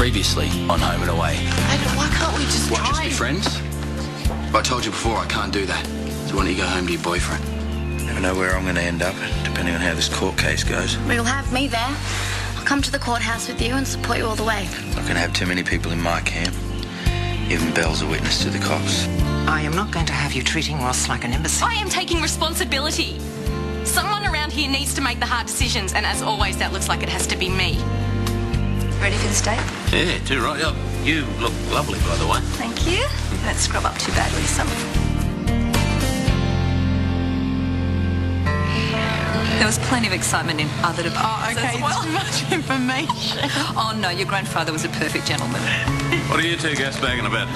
previously on Home and Away. Aidan, why can't we just What, just be friends? But I told you before, I can't do that. So why don't you go home to your boyfriend? Never know where I'm going to end up, depending on how this court case goes. Well, you'll have me there. I'll come to the courthouse with you and support you all the way. Not going to have too many people in my camp. Even Belle's a witness to the cops. I am not going to have you treating Ross like an imbecile. I am taking responsibility. Someone around here needs to make the hard decisions, and as always, that looks like it has to be me. Ready for the steak? Yeah, too right. Oh, you look lovely, by the way. Thank you. Don't scrub up too badly, son. There was plenty of excitement in other departments as well. Too much information. Oh, no, your grandfather was a perfect gentleman. What are you two gasbagging about?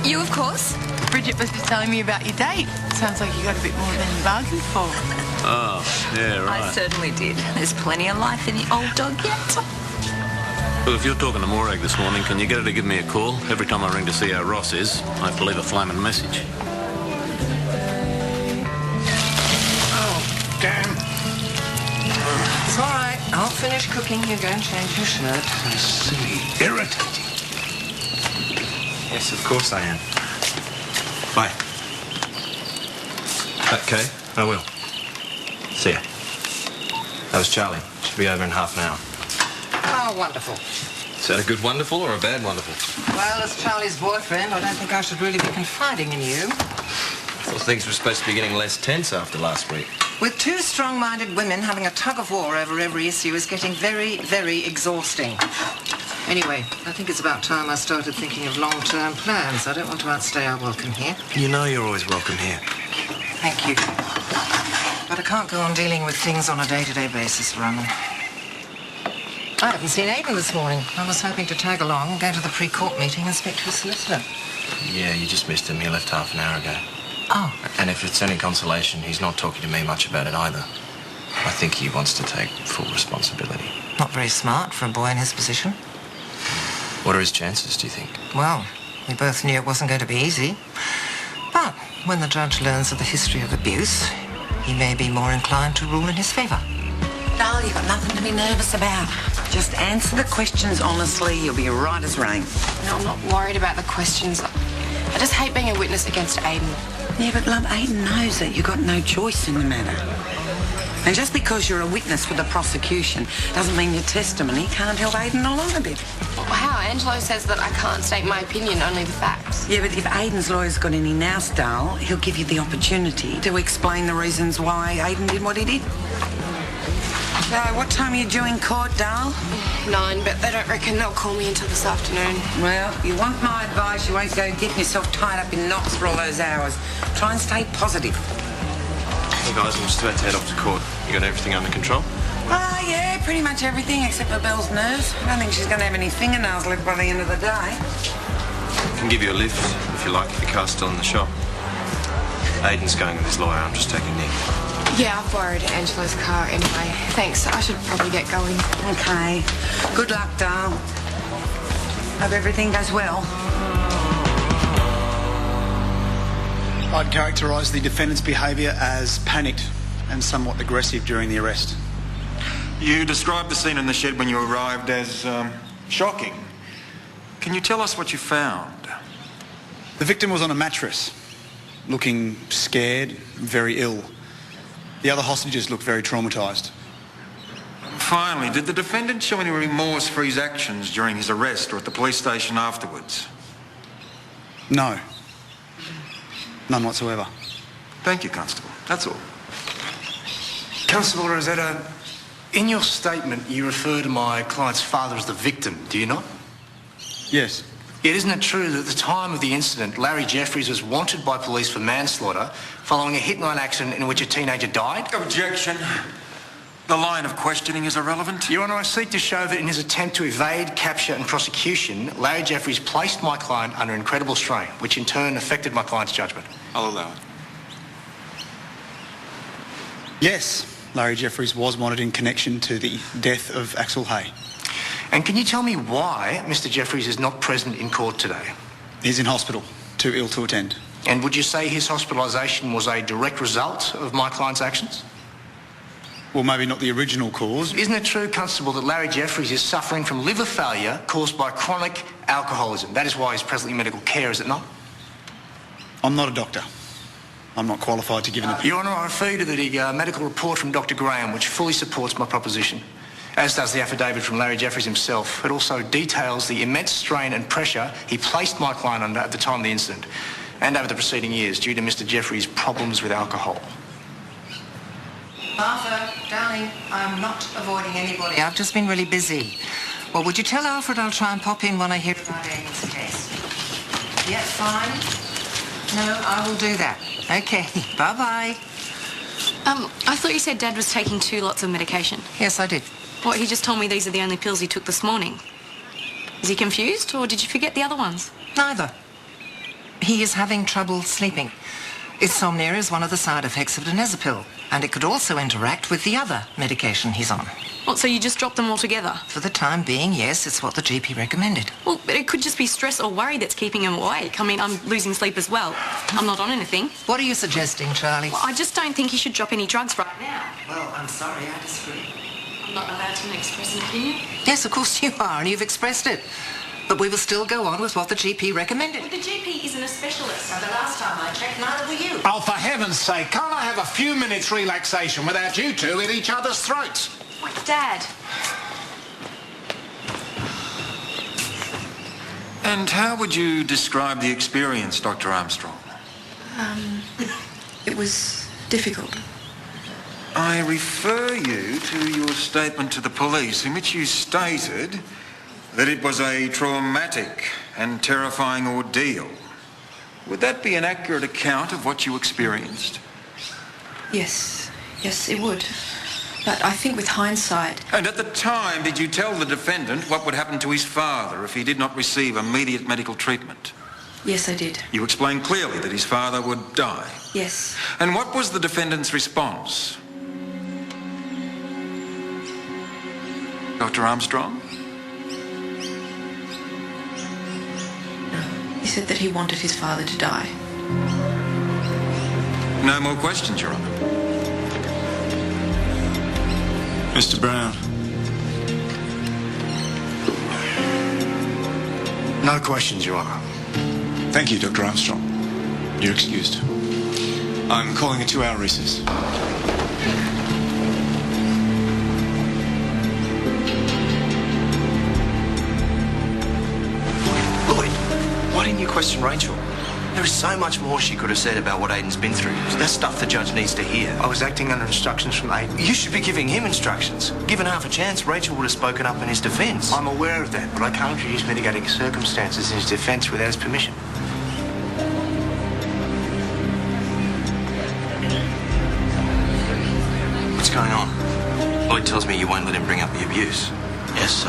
You, of course. Bridget was just telling me about your date. Sounds like you got a bit more than you bargained for. Oh, yeah, right. I certainly did. There's plenty of life in the old dog yet. Well, if you're talking to Morag this morning, can you get her to give me a call? Every time I ring to see how Ross is, I have to leave a flaming message. Oh, damn. It's all right. I'll finish cooking. You go and change your shirt. Silly, irritating. Yes, of course I am. Bye. Okay, I will. See ya. That was Charlie. Should be over in half an hour. Oh, wonderful. Is that a good wonderful or a bad wonderful? Well, as Charlie's boyfriend, I don't think I should really be confiding in you. I thought things were supposed to be getting less tense after last week. With two strong-minded women having a tug-of-war over every issue is getting very, very exhausting. Anyway, I think it's about time I started thinking of long-term plans. I don't want to outstay our welcome here. You know you're always welcome here. Thank you. But I can't go on dealing with things on a day-to-day basis, Roman. I haven't seen Aidan this morning. I was hoping to tag along, go to the pre-court meeting and speak to a solicitor. Yeah, you just missed him. He left half an hour ago. Oh. And if it's any consolation, he's not talking to me much about it either. I think he wants to take full responsibility. Not very smart for a boy in his position. What are his chances, do you think? Well, we both knew it wasn't going to be easy. But when the judge learns of the history of abuse, he may be more inclined to rule in his favour. Darl, you've got nothing to be nervous about. Just answer the questions honestly. You'll be right as rain. No, I'm not worried about the questions. I just hate being a witness against Aidan. Yeah, but love, Aidan knows that you've got no choice in the matter. And just because you're a witness for the prosecution doesn't mean your testimony can't help Aidan along a bit. How? Angelo says that I can't state my opinion, only the facts. Yeah, but if Aidan's lawyer's got any nous, Darl, he'll give you the opportunity to explain the reasons why Aidan did what he did. So, what time are you due in court, Darl? 9, but they don't reckon they'll call me until this afternoon. Well, you want my advice, you won't go getting yourself tied up in knots for all those hours. Try and stay positive. Hey guys, I'm just about to head off to court. You got everything under control? Yeah, pretty much everything except for Belle's nerves. I don't think she's going to have any fingernails left by the end of the day. I can give you a lift if you like, if your car's still in the shop. Aidan's going with his lawyer. I'm just taking Nick. Yeah, I've borrowed Angelo's car anyway. Thanks, I should probably get going. Okay. Good luck, Darl. Hope everything goes well. I'd characterise the defendant's behaviour as panicked and somewhat aggressive during the arrest. You described the scene in the shed when you arrived as shocking. Can you tell us what you found? The victim was on a mattress, looking scared, very ill. The other hostages looked very traumatised. Finally, did the defendant show any remorse for his actions during his arrest or at the police station afterwards? No. None whatsoever. Thank you, Constable. That's all. Constable Rosetta, in your statement you refer to my client's father as the victim, do you not? Yes. Yet isn't it true that at the time of the incident, Larry Jeffries was wanted by police for manslaughter following a hit-and-run accident in which a teenager died? Objection. The line of questioning is irrelevant. Your Honour, I seek to show that in his attempt to evade capture and prosecution, Larry Jeffries placed my client under incredible strain, which in turn affected my client's judgment. I'll allow it. Yes, Larry Jeffries was wanted in connection to the death of Axel Hay. And can you tell me why Mr. Jeffries is not present in court today? He's in hospital, too ill to attend. And would you say his hospitalisation was a direct result of my client's actions? Well, maybe not the original cause. Isn't it true, Constable, that Larry Jeffries is suffering from liver failure caused by chronic alcoholism? That is why he's presently in medical care, is it not? I'm not a doctor. I'm not qualified to give an opinion. Your Honour, I refer you to the medical report from Dr. Graham, which fully supports my proposition, as does the affidavit from Larry Jeffries himself. It also details the immense strain and pressure he placed my client under at the time of the incident and over the preceding years due to Mr. Jeffries' problems with alcohol. Martha, darling, I'm not avoiding anybody. I've just been really busy. Well, would you tell Alfred I'll try and pop in when I hear about Aiden's case? Yeah, fine. No, I will do that. Okay, bye-bye. I thought you said Dad was taking 2 lots of medication. Yes, I did. What, he just told me these are the only pills he took this morning. Is he confused, or did you forget the other ones? Neither. He is having trouble sleeping. Insomnia is one of the side effects of Donezepam, and it could also interact with the other medication he's on. What, so you just dropped them all together? For the time being, yes, it's what the GP recommended. Well, but it could just be stress or worry that's keeping him awake. I mean, I'm losing sleep as well. I'm not on anything. What are you suggesting, Charlie? Well, I just don't think he should drop any drugs right now. Well, I'm sorry, I disagree. I'm not allowed to express an opinion? Yes, of course you are, and you've expressed it. But we will still go on with what the GP recommended. Well, the GP isn't a specialist. Now, the last time I checked, neither were you. Oh, for heaven's sake, can't I have a few minutes relaxation without you two at each other's throats? Wait, Dad. And how would you describe the experience, Dr. Armstrong? It was difficult. I refer you to your statement to the police in which you stated that it was a traumatic and terrifying ordeal. Would that be an accurate account of what you experienced? Yes, it would. But I think with hindsight... And at the time, did you tell the defendant what would happen to his father if he did not receive immediate medical treatment? Yes, I did. You explained clearly that his father would die. Yes. And what was the defendant's response? Dr. Armstrong? He said that he wanted his father to die. No more questions, Your Honour. Mr. Brown. No questions, Your Honour. Thank you, Dr. Armstrong. You're excused. I'm calling a 2-hour recess. Lloyd, why didn't you question Rachel? There is so much more she could have said about what Aiden's been through. That's stuff the judge needs to hear. I was acting under instructions from Aiden. You should be giving him instructions. Given half a chance, Rachel would have spoken up in his defence. I'm aware of that, but I can't introduce mitigating circumstances in his defence without his permission. What's going on? Lloyd tells me you won't let him bring up the abuse. Yes, so?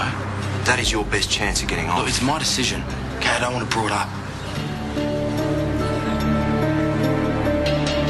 That is your best chance of getting off. Look, it's my decision. Okay, I don't want to draw it up.